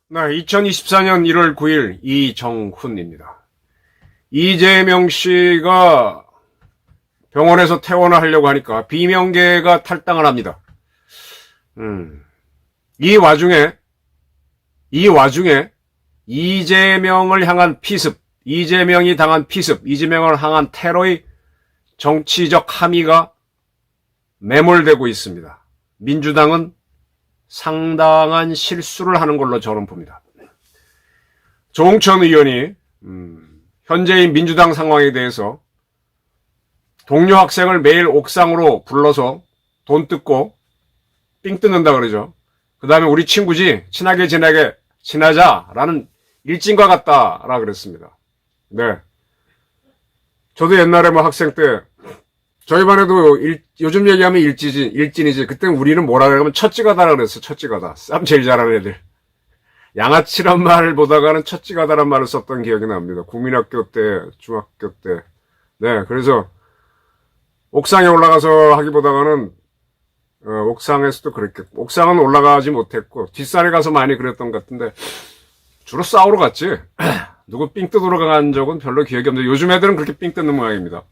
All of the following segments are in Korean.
네, 2024년 1월 9일 이정훈입니다. 이재명 씨가 병원에서 퇴원을 하려고 하니까 비명계가 탈당을 합니다. 이 와중에 이재명을 향한 피습, 이재명이 당한 피습, 이재명을 향한 테러의 정치적 함의가 매몰되고 있습니다. 민주당은 상당한 실수를 하는 걸로 저는 봅니다. 조홍천 의원이 현재의 민주당 상황에 대해서 동료 학생을 매일 옥상으로 불러서 돈 뜯고 삥 뜯는다 그러죠. 그 다음에 우리 친구지 친하게 지내자라는 일진과 같다라 그랬습니다. 네. 저도 옛날에 뭐 학생 때 저희 반에도 요즘 얘기하면 일진이지. 그때 우리는 뭐라 그러면 첫찌가다라 그랬어. 첫찌가다. 쌈 제일 잘하는 애들. 양아치란 말을 보다가는 첫찌가다란 말을 썼던 기억이 납니다. 국민학교 때, 중학교 때. 네, 그래서 옥상에 올라가서 하기보다는 옥상에서도 그랬겠고, 옥상은 올라가지 못했고 뒷산에 가서 많이 그랬던 것 같은데 주로 싸우러 갔지. 누구 삥 뜯으러 간 적은 별로 기억이 없는데 요즘 애들은 그렇게 삥 뜯는 모양입니다.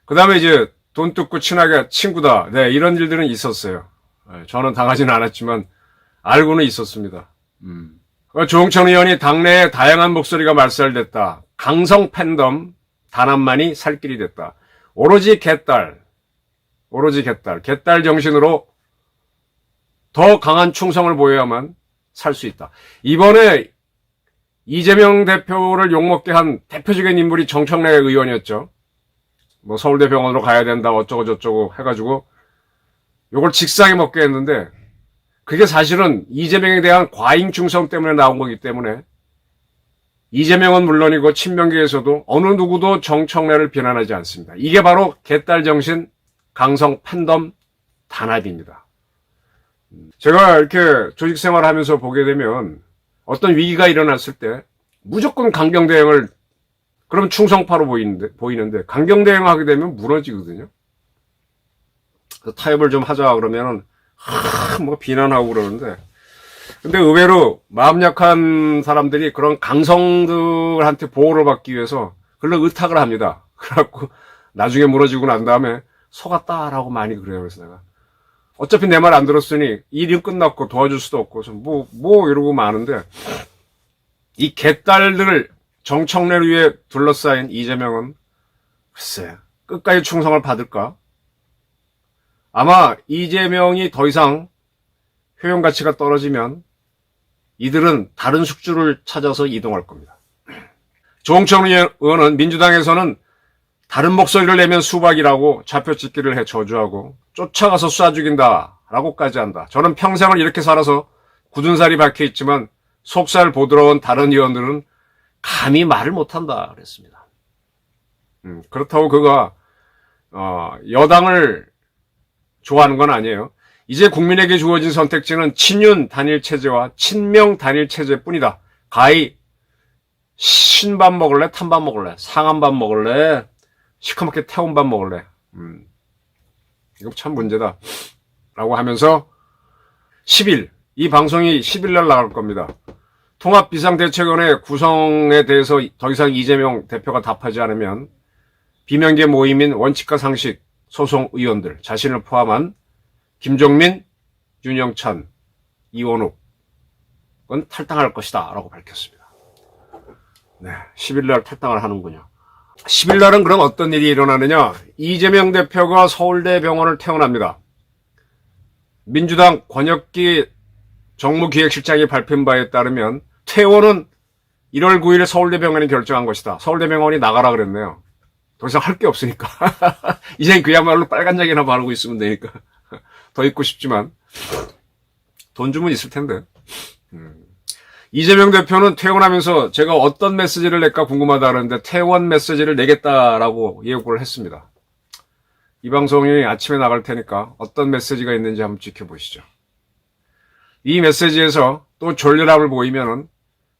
그 다음에 이제 돈 뜯고 친하게 친구다. 네, 이런 일들은 있었어요. 저는 당하지는 않았지만 알고는 있었습니다. 조홍천 의원이 당내에 다양한 목소리가 말살됐다. 강성 팬덤 단합만이 살 길이 됐다. 오로지 개딸 정신으로 더 강한 충성을 보여야만 살 수 있다. 이번에 이재명 대표를 욕먹게 한 대표적인 인물이 정청래 의원이었죠. 뭐 서울대 병원으로 가야 된다 어쩌고 저쩌고 해가지고 요걸 직상에 먹게 했는데 그게 사실은 이재명에 대한 과잉 충성 때문에 나온 거기 때문에 이재명은 물론이고 친명계에서도 어느 누구도 정청래를 비난하지 않습니다. 이게 바로 개딸 정신 강성 팬덤 단합입니다. 제가 이렇게 조직 생활을 하면서 보게 되면 어떤 위기가 일어났을 때 무조건 강경 대응을 그러면 충성파로 보이는데 강경 대응하게 되면 무너지거든요. 타협을 좀 하자 그러면은 뭐 비난하고 그러는데 근데 의외로 마음 약한 사람들이 그런 강성들한테 보호를 받기 위해서 그걸로 의탁을 합니다. 그래갖고 나중에 무너지고 난 다음에 속았다라고 많이 그래요. 그래서 내가 어차피 내 말 안 들었으니 일이 끝났고 도와줄 수도 없고 뭐 이러고 마는데 이 개딸들 정청래를 위해 둘러싸인 이재명은 글쎄 끝까지 충성을 받을까? 아마 이재명이 더 이상 효용 가치가 떨어지면 이들은 다른 숙주를 찾아서 이동할 겁니다. 조홍천 의원은 민주당에서는 다른 목소리를 내면 수박이라고 좌표찍기를 해 저주하고 쫓아가서 쏴 죽인다라고까지 한다. 저는 평생을 이렇게 살아서 굳은 살이 박혀있지만 속살 보드러운 다른 의원들은 감히 말을 못한다 그랬습니다. 그렇다고 그가 여당을 좋아하는 건 아니에요. 이제 국민에게 주어진 선택지는 친윤 단일 체제와 친명 단일 체제뿐이다. 가히 신밥 먹을래? 탄밥 먹을래? 상한밥 먹을래? 시커멓게 태운 밥 먹을래? 이거 참 문제다. 라고 하면서 10일, 이 방송이 10일 날 나갈 겁니다. 통합비상대책원의 구성에 대해서 더 이상 이재명 대표가 답하지 않으면 비명계 모임인 원칙과 상식 소속 의원들 자신을 포함한 김종민, 윤영찬, 이원욱은 탈당할 것이다 라고 밝혔습니다. 네, 10일 날 탈당을 하는군요. 10일 날은 그럼 어떤 일이 일어나느냐? 이재명 대표가 서울대 병원을 퇴원합니다. 민주당 권혁기 정무기획실장이 발표한 바에 따르면 퇴원은 1월 9일 서울대 병원이 결정한 것이다. 서울대 병원이 나가라 그랬네요. 더 이상 할 게 없으니까. 이젠 그야말로 빨간 약이나 바르고 있으면 되니까. 더 있고 싶지만 돈 주면 있을 텐데. 이재명 대표는 퇴원하면서 제가 어떤 메시지를 낼까 궁금하다 그러는데 퇴원 메시지를 내겠다라고 예고를 했습니다. 이 방송이 아침에 나갈 테니까 어떤 메시지가 있는지 한번 지켜보시죠. 이 메시지에서 또 졸렬함을 보이면은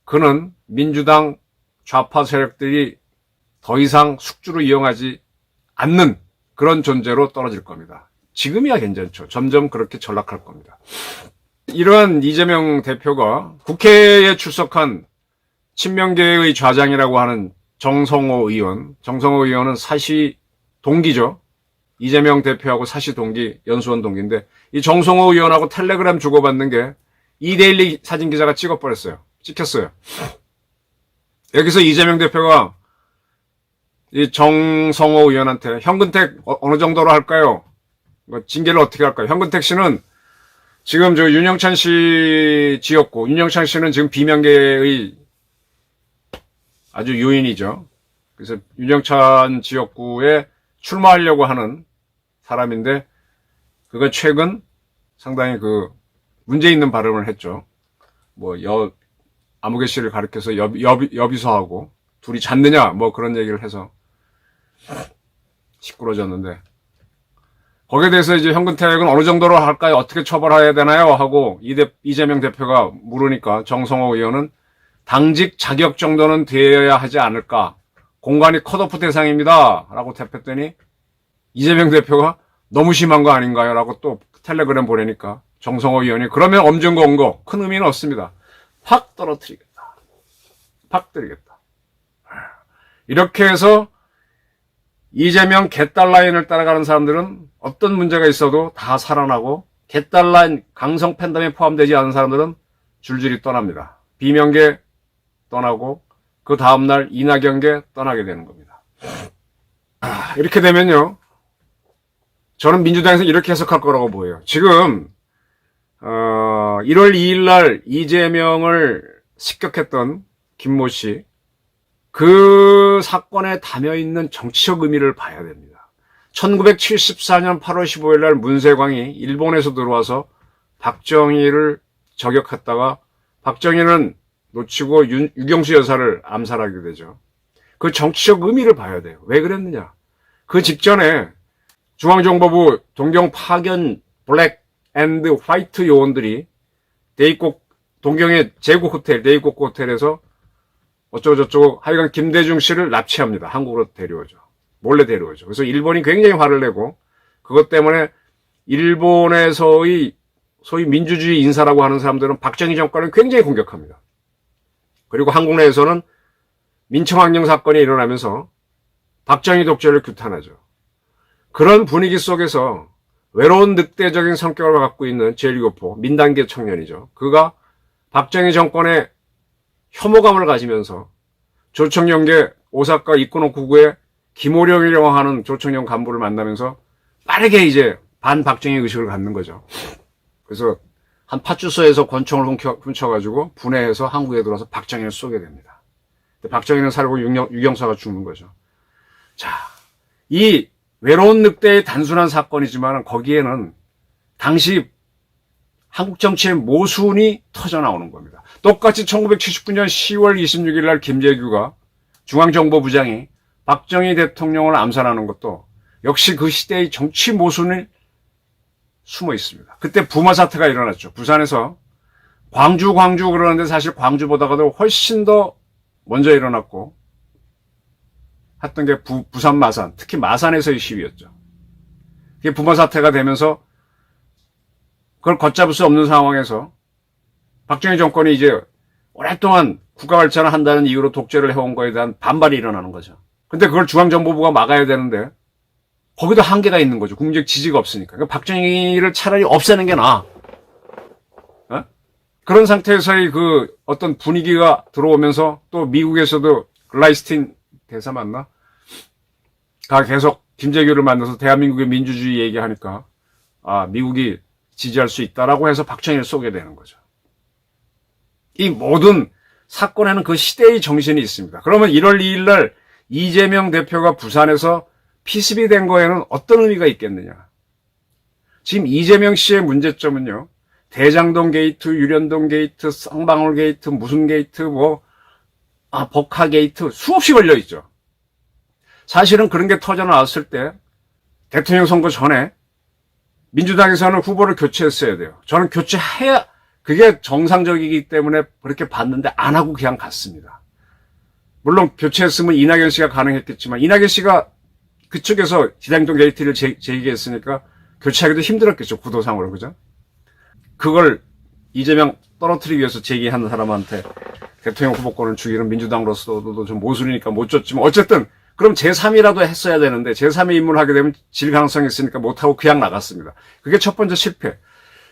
그는 민주당 좌파 세력들이 더 이상 숙주로 이용하지 않는 그런 존재로 떨어질 겁니다. 지금이야 괜찮죠. 점점 그렇게 전락할 겁니다. 이러한 이재명 대표가 국회에 출석한 친명계의 좌장이라고 하는 정성호 의원은 사시 동기죠. 이재명 대표하고 사시 동기, 연수원 동기인데 이 정성호 의원하고 텔레그램 주고받는 게 이데일리 사진 기자가 찍혔어요. 여기서 이재명 대표가 이 정성호 의원한테 현근택 어느 정도로 할까요? 징계를 어떻게 할까요? 현근택 씨는 지금 저 윤영찬 씨 지역구, 윤영찬 씨는 지금 비명계의 아주 요인이죠. 그래서 윤영찬 지역구에 출마하려고 하는 사람인데 그가 최근 상당히 그 문제 있는 발언을 했죠. 뭐 아무개 씨를 가리켜서 여비서하고 둘이 잤느냐 뭐 그런 얘기를 해서 시끄러졌는데 거기에 대해서 이제 현근택은 어느 정도로 할까요? 어떻게 처벌해야 되나요? 하고 이재명 대표가 물으니까 정성호 의원은 당직 자격 정도는 되어야 하지 않을까. 공간이 컷오프 대상입니다. 라고 답했더니 이재명 대표가 너무 심한 거 아닌가요? 라고 또 텔레그램 보내니까 정성호 의원이 그러면 엄정거 온 거 큰 의미는 없습니다. 팍 떨어뜨리겠다. 팍 때리겠다. 이렇게 해서 이재명 개딸라인을 따라가는 사람들은 어떤 문제가 있어도 다 살아나고 개딸라인 강성 팬덤에 포함되지 않은 사람들은 줄줄이 떠납니다. 비명계 떠나고 그 다음날 이낙연계 떠나게 되는 겁니다. 이렇게 되면요. 저는 민주당에서 이렇게 해석할 거라고 보여요. 지금 1월 2일 날 이재명을 습격했던 김모 씨, 그 사건에 담여있는 정치적 의미를 봐야 됩니다. 1974년 8월 15일 날 문세광이 일본에서 들어와서 박정희를 저격했다가 박정희는 놓치고 유경수 여사를 암살하게 되죠. 그 정치적 의미를 봐야 돼요. 왜 그랬느냐. 그 직전에 중앙정보부 동경 파견 블랙 앤드 화이트 요원들이 동경의 제국 호텔, 데이콕 호텔에서 어쩌고저쩌고 하여간 김대중 씨를 납치합니다. 한국으로 데려오죠. 몰래 데려오죠. 그래서 일본이 굉장히 화를 내고 그것 때문에 일본에서의 소위 민주주의 인사라고 하는 사람들은 박정희 정권을 굉장히 공격합니다. 그리고 한국 내에서는 민청항령 사건이 일어나면서 박정희 독재를 규탄하죠. 그런 분위기 속에서 외로운 늑대적인 성격을 갖고 있는 제1교포 민단계 청년이죠. 그가 박정희 정권에 혐오감을 가지면서 조청년계 오사카 이코노쿠구의 김호령이라고 하는 조청년 간부를 만나면서 빠르게 이제 반박정희 의식을 갖는 거죠. 그래서 한 파출소에서 권총을 훔쳐가지고 분해해서 한국에 들어와서 박정희를 쏘게 됩니다. 박정희는 살고 유경사가 죽는 거죠. 자, 이 외로운 늑대의 단순한 사건이지만 거기에는 당시 한국 정치의 모순이 터져나오는 겁니다. 똑같이 1979년 10월 26일 날 김재규가 중앙정보부장이 박정희 대통령을 암살하는 것도 역시 그 시대의 정치 모순이 숨어 있습니다. 그때 부마 사태가 일어났죠. 부산에서 광주 그러는데 사실 광주보다도 훨씬 더 먼저 일어났고 했던 게 부산 마산, 특히 마산에서의 시위였죠. 그게 부마 사태가 되면서 그걸 걷잡을 수 없는 상황에서 박정희 정권이 이제 오랫동안 국가 발전을 한다는 이유로 독재를 해온 거에 대한 반발이 일어나는 거죠. 근데 그걸 중앙정보부가 막아야 되는데 거기도 한계가 있는 거죠. 국민적 지지가 없으니까. 그러니까 박정희를 차라리 없애는 게 나아. 어? 그런 상태에서의 그 어떤 분위기가 들어오면서 또 미국에서도 글라이스틴 대사 맞나? 가 계속 김재규를 만나서 대한민국의 민주주의 얘기하니까 미국이 지지할 수 있다라고 해서 박정희를 쏘게 되는 거죠. 이 모든 사건에는 그 시대의 정신이 있습니다. 그러면 1월 2일 날 이재명 대표가 부산에서 피습이 된 거에는 어떤 의미가 있겠느냐. 지금 이재명 씨의 문제점은요. 대장동 게이트, 유련동 게이트, 쌍방울 게이트, 무슨 게이트, 법카 게이트 수없이 걸려있죠. 사실은 그런 게 터져 나왔을 때 대통령 선거 전에 민주당에서는 후보를 교체했어야 돼요. 저는 교체해야 그게 정상적이기 때문에 그렇게 봤는데 안 하고 그냥 갔습니다. 물론 교체했으면 이낙연 씨가 가능했겠지만 이낙연 씨가 그쪽에서 기장동 게이트를 제기했으니까 교체하기도 힘들었겠죠. 구도상으로. 그죠? 그걸 이재명 떨어뜨리기 위해서 제기한 사람한테 대통령 후보권을 주기는 민주당으로서도 좀 모순이니까 못 줬지만 어쨌든 그럼 제3이라도 했어야 되는데 제3의 임무를 하게 되면 질 가능성이 있으니까 못하고 그냥 나갔습니다. 그게 첫 번째 실패.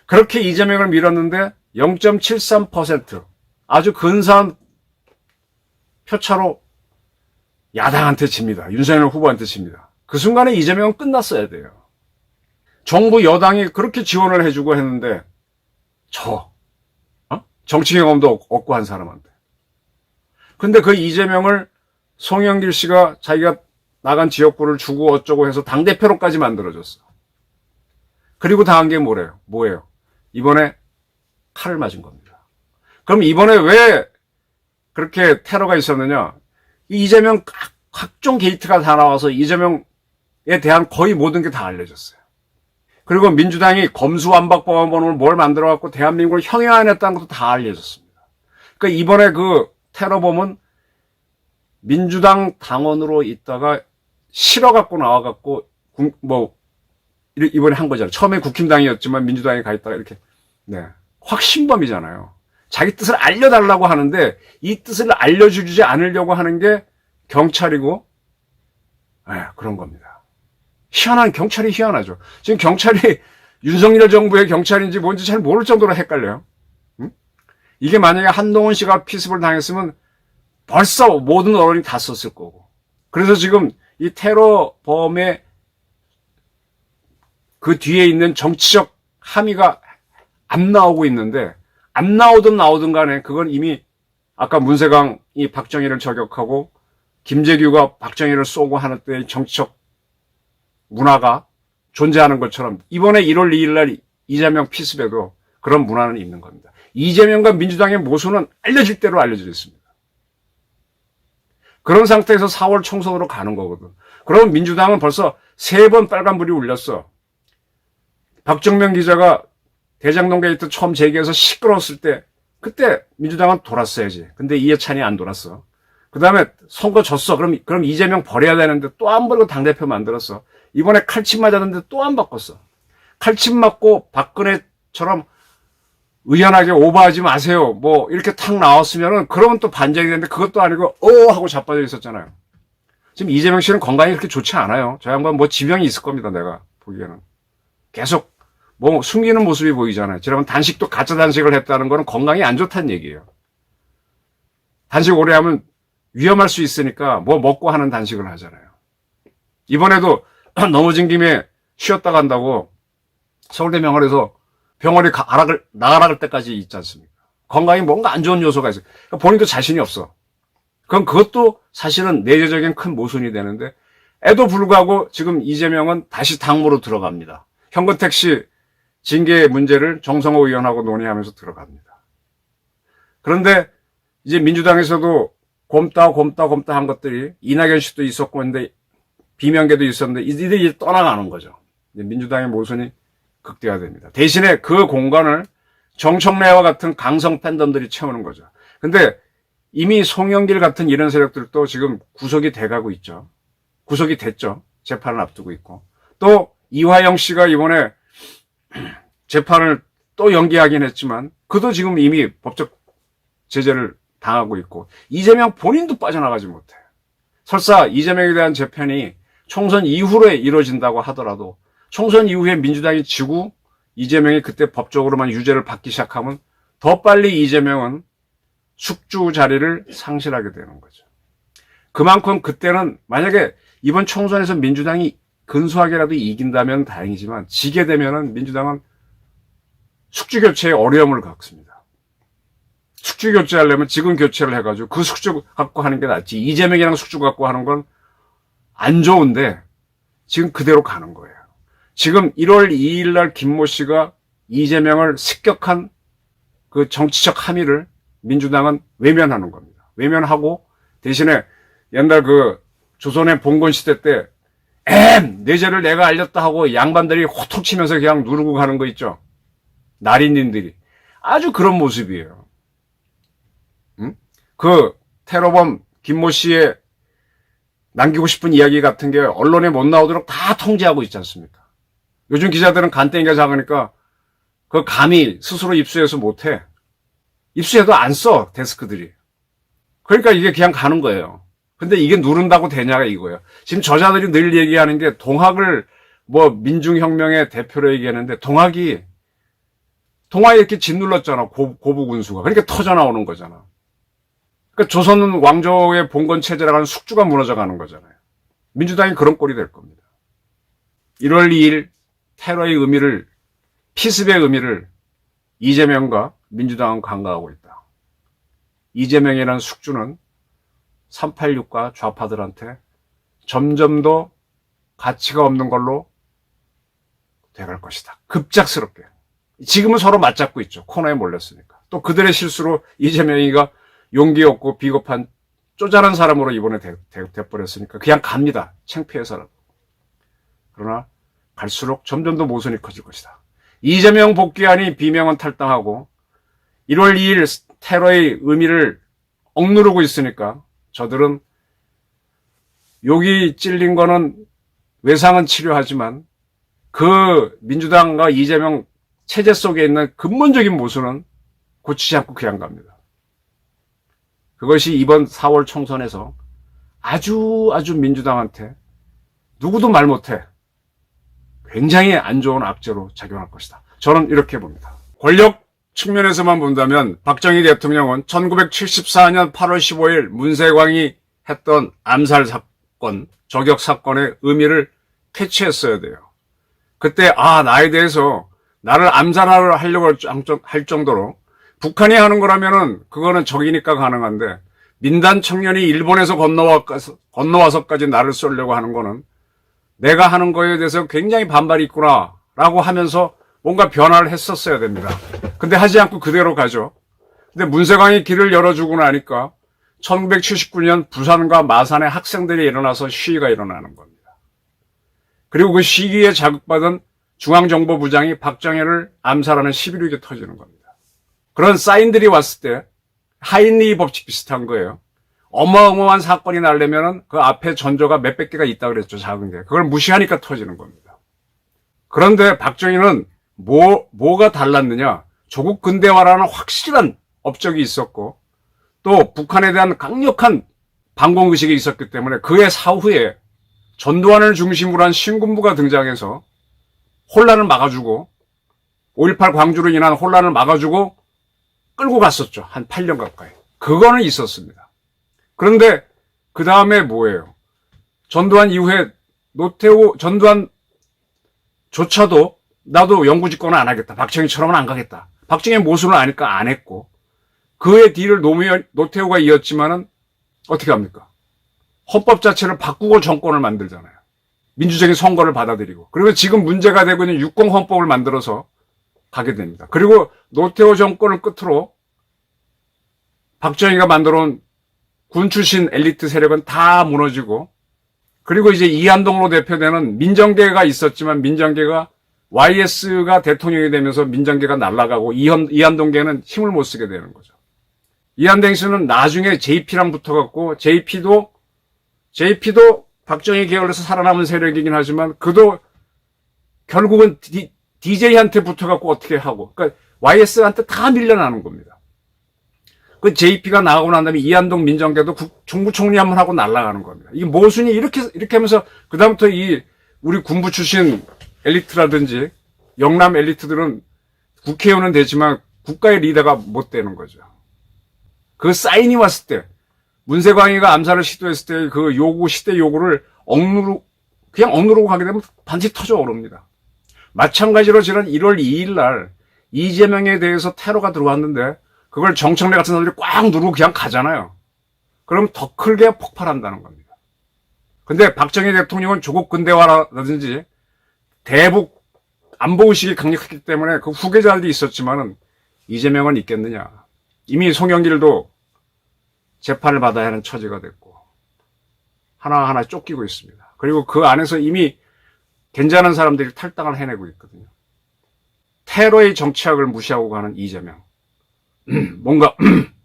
그렇게 이재명을 밀었는데 0.73% 아주 근사한 표차로 야당한테 집니다. 윤석열 후보한테 집니다. 그 순간에 이재명은 끝났어야 돼요. 정부 여당이 그렇게 지원을 해주고 했는데 정치 경험도 없고 한 사람한테. 근데 그 이재명을 송영길 씨가 자기가 나간 지역구를 주고 어쩌고 해서 당대표로까지 만들어줬어. 그리고 당한 게 뭐예요? 이번에 칼을 맞은 겁니다. 그럼 이번에 왜 그렇게 테러가 있었느냐? 이재명 각종 게이트가 다 나와서 이재명에 대한 거의 모든 게 다 알려졌어요. 그리고 민주당이 검수완박법안을 뭘 만들어갖고 대한민국을 형해화했다는 것도 다 알려졌습니다. 그러니까 이번에 그 테러범은 민주당 당원으로 있다가 실어갖고 나와갖고 이번에 한 거잖아요. 처음에 국힘당이었지만 민주당에 가 있다가 이렇게 확신범이잖아요. 자기 뜻을 알려달라고 하는데 이 뜻을 알려주지 않으려고 하는 게 경찰이고 그런 겁니다. 경찰이 희한하죠. 지금 경찰이 윤석열 정부의 경찰인지 뭔지 잘 모를 정도로 헷갈려요. 이게 만약에 한동훈 씨가 피습을 당했으면 벌써 모든 언론이 다 썼을 거고. 그래서 지금 이 테러범의 그 뒤에 있는 정치적 함의가 안 나오고 있는데 안 나오든 간에 그건 이미 아까 문세강이 박정희를 저격하고 김재규가 박정희를 쏘고 하는 때의 정치적 문화가 존재하는 것처럼 이번에 1월 2일 날 이재명 피습에도 그런 문화는 있는 겁니다. 이재명과 민주당의 모순은 알려질 대로 알려져 있습니다. 그런 상태에서 4월 총선으로 가는 거거든. 그럼 민주당은 벌써 3번 빨간불이 울렸어. 박정명 기자가 대장동 게이트 처음 제기해서 시끄러웠을 때 그때 민주당은 돌았어야지. 근데 이해찬이 안 돌았어. 그 다음에 선거 졌어. 그럼 이재명 버려야 되는데 또 안 버리고 당대표 만들었어. 이번에 칼침 맞았는데 또 안 바꿨어. 칼침 맞고 박근혜처럼 의연하게 오버하지 마세요. 이렇게 탁 나왔으면은 그러면 또 반전이 되는데 그것도 아니고 하고 자빠져 있었잖아요. 지금 이재명 씨는 건강이 그렇게 좋지 않아요. 저 양반 지병이 있을 겁니다. 내가 보기에는. 계속 숨기는 모습이 보이잖아요. 저러면 단식도 가짜 단식을 했다는 거는 건강이 안 좋다는 얘기예요. 단식 오래 하면 위험할 수 있으니까 먹고 하는 단식을 하잖아요. 이번에도 넘어진 김에 쉬었다 간다고 서울대 병원에서 병원에 나가라 때까지 있지 않습니까? 건강에 뭔가 안 좋은 요소가 있어요. 그러니까 본인도 자신이 없어. 그럼 그것도 사실은 내재적인 큰 모순이 되는데 에도 불구하고 지금 이재명은 다시 당무로 들어갑니다. 현근택 씨 징계 문제를 정성호 의원하고 논의하면서 들어갑니다. 그런데 이제 민주당에서도 곰따 한 것들이 이낙연 씨도 있었고 근데 비명계도 있었는데 이들이 떠나가는 거죠. 이제 민주당의 모순이 극대화됩니다. 대신에 그 공간을 정청래와 같은 강성 팬덤들이 채우는 거죠. 근데 이미 송영길 같은 이런 세력들도 지금 구속이 돼가고 있죠. 구속이 됐죠. 재판을 앞두고 있고. 또 이화영 씨가 이번에 재판을 또 연기하긴 했지만 그도 지금 이미 법적 제재를 당하고 있고 이재명 본인도 빠져나가지 못해요. 설사 이재명에 대한 재판이 총선 이후로 이루어진다고 하더라도 총선 이후에 민주당이 지고 이재명이 그때 법적으로만 유죄를 받기 시작하면 더 빨리 이재명은 숙주 자리를 상실하게 되는 거죠. 그만큼 그때는 만약에 이번 총선에서 민주당이 근소하게라도 이긴다면 다행이지만 지게 되면은 민주당은 숙주 교체에 어려움을 겪습니다. 숙주 교체하려면 지금 교체를 해가지고 그 숙주 갖고 하는 게 낫지. 이재명이랑 숙주 갖고 하는 건 안 좋은데 지금 그대로 가는 거예요. 지금 1월 2일 날 김모 씨가 이재명을 습격한 그 정치적 함의를 민주당은 외면하는 겁니다. 외면하고 대신에 옛날 그 조선의 봉건 시대 때 뇌제를 내가 알렸다 하고 양반들이 호통치면서 그냥 누르고 가는 거 있죠. 날인님들이. 아주 그런 모습이에요. 그 테러범 김모 씨의 남기고 싶은 이야기 같은 게 언론에 못 나오도록 다 통제하고 있지 않습니까? 요즘 기자들은 간땡이가 작으니까 그 감히 스스로 입수해서 못해. 입수해도 안 써, 데스크들이. 그러니까 이게 그냥 가는 거예요. 근데 이게 누른다고 되냐가 이거예요. 지금 저자들이 늘 얘기하는 게 동학을 뭐 민중혁명의 대표로 얘기하는데 동학이 이렇게 짓눌렀잖아. 고부군수가. 그러니까 터져나오는 거잖아. 그러니까 조선은 왕조의 봉건 체제라고 하는 숙주가 무너져 가는 거잖아요. 민주당이 그런 꼴이 될 겁니다. 1월 2일 테러의 의미를, 피습의 의미를 이재명과 민주당은 간과하고 있다. 이재명이라는 숙주는 386과 좌파들한테 점점 더 가치가 없는 걸로 돼갈 것이다. 급작스럽게. 지금은 서로 맞잡고 있죠. 코너에 몰렸으니까. 또 그들의 실수로 이재명이가 용기 없고 비겁한 쪼잔한 사람으로 이번에 돼버렸으니까 그냥 갑니다. 창피해서라도. 그러나 갈수록 점점 더 모순이 커질 것이다. 이재명 복귀안이 비명은 탈당하고 1월 2일 테러의 의미를 억누르고 있으니까 저들은 욕이 찔린 거는 외상은 치료하지만 그 민주당과 이재명 체제 속에 있는 근본적인 모순은 고치지 않고 그냥 갑니다. 그것이 이번 4월 총선에서 아주 민주당한테 누구도 말 못해 굉장히 안 좋은 악재로 작용할 것이다. 저는 이렇게 봅니다. 권력 측면에서만 본다면 박정희 대통령은 1974년 8월 15일 문세광이 했던 암살 사건, 저격 사건의 의미를 캐치했어야 돼요. 그때 나에 대해서 나를 암살하려고 할 정도로 북한이 하는 거라면은 그거는 적이니까 가능한데 민단 청년이 일본에서 건너와서까지 나를 쏘려고 하는 거는 내가 하는 거에 대해서 굉장히 반발이 있구나라고 하면서 뭔가 변화를 했었어야 됩니다. 근데 하지 않고 그대로 가죠. 근데 문세광이 길을 열어주고 나니까 1979년 부산과 마산에 학생들이 일어나서 시위가 일어나는 겁니다. 그리고 그 시기에 자극받은 중앙정보부장이 박정희를 암살하는 시비로 이게 터지는 겁니다. 그런 사인들이 왔을 때 하인리 법칙 비슷한 거예요. 어마어마한 사건이 나려면은 그 앞에 전조가 몇백 개가 있다 그랬죠. 작은 게. 그걸 무시하니까 터지는 겁니다. 그런데 박정희는 뭐가 달랐느냐? 조국 근대화라는 확실한 업적이 있었고 또 북한에 대한 강력한 반공의식이 있었기 때문에 그의 사후에 전두환을 중심으로 한 신군부가 등장해서 혼란을 막아주고 5.18 광주로 인한 혼란을 막아주고 끌고 갔었죠. 한 8년 가까이. 그거는 있었습니다. 그런데 그 다음에 뭐예요? 전두환 이후에 전두환조차도 나도 영구집권은 안 하겠다. 박정희처럼은 안 가겠다. 박정희의 모순을 아니까 안 했고 그의 뒤를 노태우가 이었지만은 어떻게 합니까? 헌법 자체를 바꾸고 정권을 만들잖아요. 민주적인 선거를 받아들이고. 그리고 지금 문제가 되고 있는 육공헌법을 만들어서 가게 됩니다. 그리고 노태우 정권을 끝으로 박정희가 만들어온 군 출신 엘리트 세력은 다 무너지고 그리고 이제 이한동으로 대표되는 민정계가 있었지만 민정계가 YS가 대통령이 되면서 민정계가 날아가고 이한동계는 힘을 못 쓰게 되는 거죠. 이한동 씨는 나중에 JP랑 붙어갖고 JP도 박정희 계열에서 살아남은 세력이긴 하지만 그도 결국은 DJ한테 붙어갖고 어떻게 하고 그러니까 YS한테 다 밀려나는 겁니다. 그 JP가 나가고 난 다음에 이한동 민정계도 정부총리 한번 하고 날아가는 겁니다. 이게 모순이 이렇게 하면서 그다음부터 우리 군부 출신 엘리트라든지 영남 엘리트들은 국회의원은 되지만 국가의 리더가 못 되는 거죠. 그 사인이 왔을 때 문세광이가 암살을 시도했을 때 그 시대 요구를 그냥 억누르고 가게 되면 반드시 터져 오릅니다. 마찬가지로 지난 1월 2일 날 이재명에 대해서 테러가 들어왔는데 그걸 정청래 같은 사람들이 꽉 누르고 그냥 가잖아요. 그럼 더 크게 폭발한다는 겁니다. 근데 박정희 대통령은 조국 근대화라든지 대북 안보의식이 강력했기 때문에 그 후계자들이 있었지만은 이재명은 있겠느냐. 이미 송영길도 재판을 받아야 하는 처지가 됐고 하나하나 쫓기고 있습니다. 그리고 그 안에서 이미 괜찮은 사람들이 탈당을 해내고 있거든요. 테러의 정치학을 무시하고 가는 이재명. 뭔가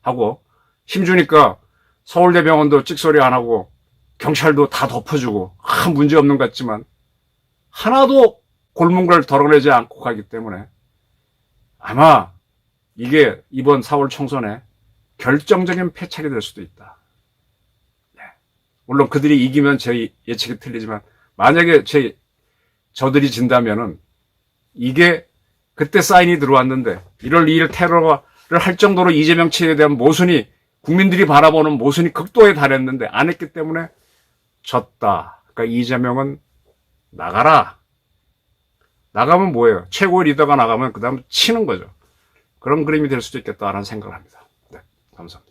하고 힘주니까 서울대병원도 찍소리 안 하고 경찰도 다 덮어주고 문제 없는 것 같지만 하나도 골문걸 덜어내지 않고 가기 때문에 아마 이게 이번 4월 총선에 결정적인 패착이 될 수도 있다. 네. 물론 그들이 이기면 제 예측이 틀리지만 만약에 저들이 진다면은 이게 그때 사인이 들어왔는데 1월 2일 테러를 할 정도로 이재명 측에 대한 모순이 국민들이 바라보는 모순이 극도에 달했는데 안 했기 때문에 졌다. 그러니까 이재명은 나가라. 나가면 뭐예요? 최고의 리더가 나가면 그 다음 치는 거죠. 그런 그림이 될 수도 있겠다라는 생각을 합니다. 네, 감사합니다.